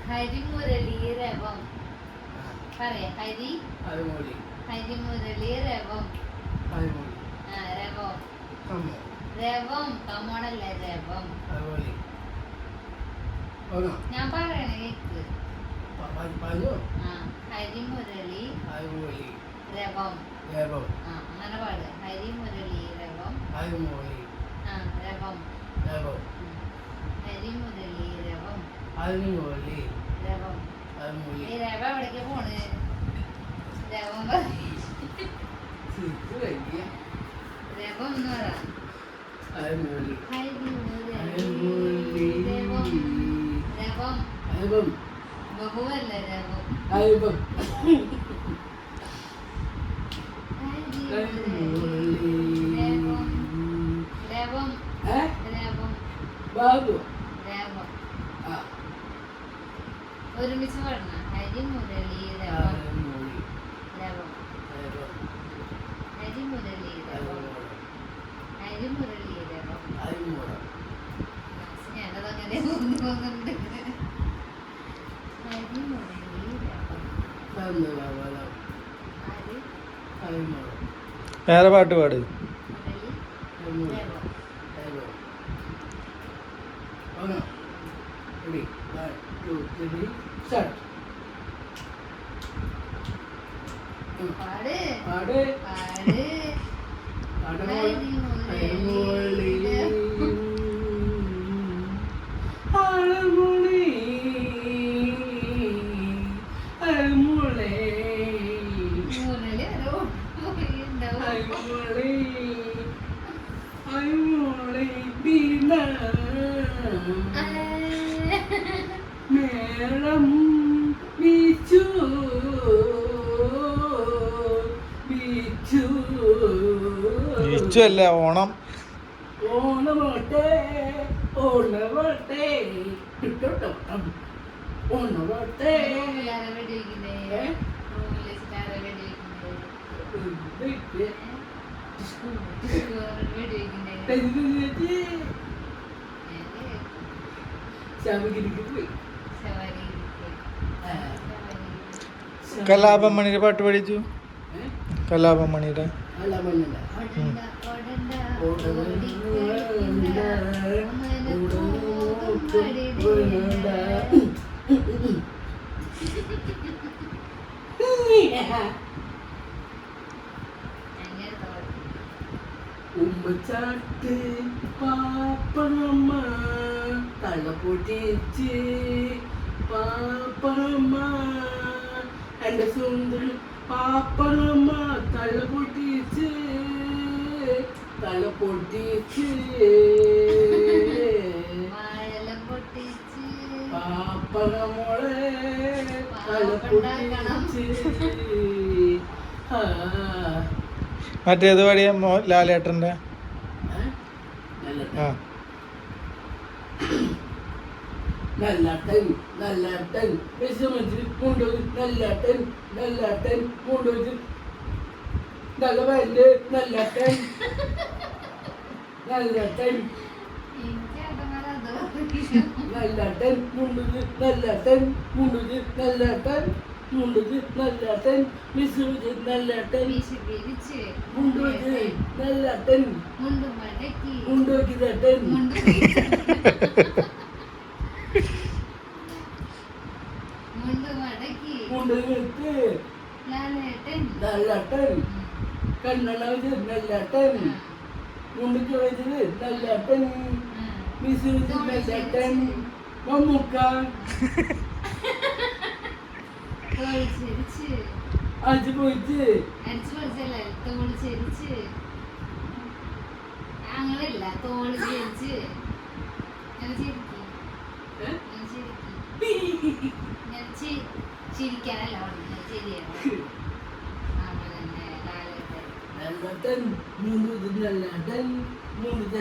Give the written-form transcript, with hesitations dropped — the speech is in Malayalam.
ഹരിമുരളീരവം പറയാ ഹരിമുരളീരവം രവം രവം കമോണല്ല രവം ഞാൻ പറയണ കേക്ക് ഹരിമുരളി രവം അങ്ങനെ പാട് ഹരിമുരളി രവം രവം ഹരിമുരളി രവം രവം ഈ രവ എവിടേക്ക് പോണ് രവം രവം എന്ന് പറ രവം ബഹുവല്ല രവം രവം രവം ബാബു രവം ഒരുമിച്ച് പറഞ്ഞ ഹരിമുരളി രവം രവം ഹരിമുരളി രവം ഹരിമുരളി രവം ഞാനതങ്ങനെ തോന്നുന്നുണ്ട് ഹരിമുരളി രവം വേറെ പാട്ട് പാട് മേളം ബീച്ചു അല്ല ഓണം ഓണമാട്ടെ ഓണമാട്ടെ ഓണമാട്ടെ കലാപമണിയുടെ പാട്ട് പഠിച്ചു കലാപമണിയുടെ ഉമ്മച്ചാട്ട് പാപ്പണമ്മ തല പൊട്ടിച്ച് പാപ്പണമ്മ എൻ്റെ സ്വന്തം പാപ്പണമ്മ തല പൊട്ടിച്ച് പാപ്പണമോളെ തല പൊട്ടിച്ച് മറ്റേത് പാടിയ ലാലേട്ടൻ്റെ നല്ലാട്ടൻ നല്ലാട്ടൻ വിഷമത്തിൽ കൊണ്ടുപോയി നല്ലാട്ടൻ നല്ലാട്ടൻ കൊണ്ടുപോയി നല്ല വയല് നല്ലാട്ടൻ നല്ലാട്ടൻ നല്ലാട്ടൻ മുണ്ടുത് നല്ലാട്ടൻ മുണ്ടുത് നല്ലാട്ടൻ മുണ്ടുത് നല്ലാട്ടൻ വിഷമത്തിൽ നല്ലാട്ടൻ മുണ്ടുത് നല്ലാട്ടൻ മുണ്ടോക്കി തട്ടൻ മുണ്ടുകൾക്ക് നല്ലാട്ടൻ കണ്ണളവത് നല്ലാട്ടൻ മുണ്ടുക്ക് വെച്ചത് നല്ലാട്ടൻ മിസ് നല്ലാട്ടൻ മമ്മൂക്ക അടിച്ചു പോയിച്ച് അങ്ങനല്ല തോള് ചേരിച്ച് ഞാൻ ചിരിക്കാനല്ല ശരിയാണ് നല്ലാട്ടൻ മുണ്ടുത് നല്ലാട്ടൻ മുണ്ടുത്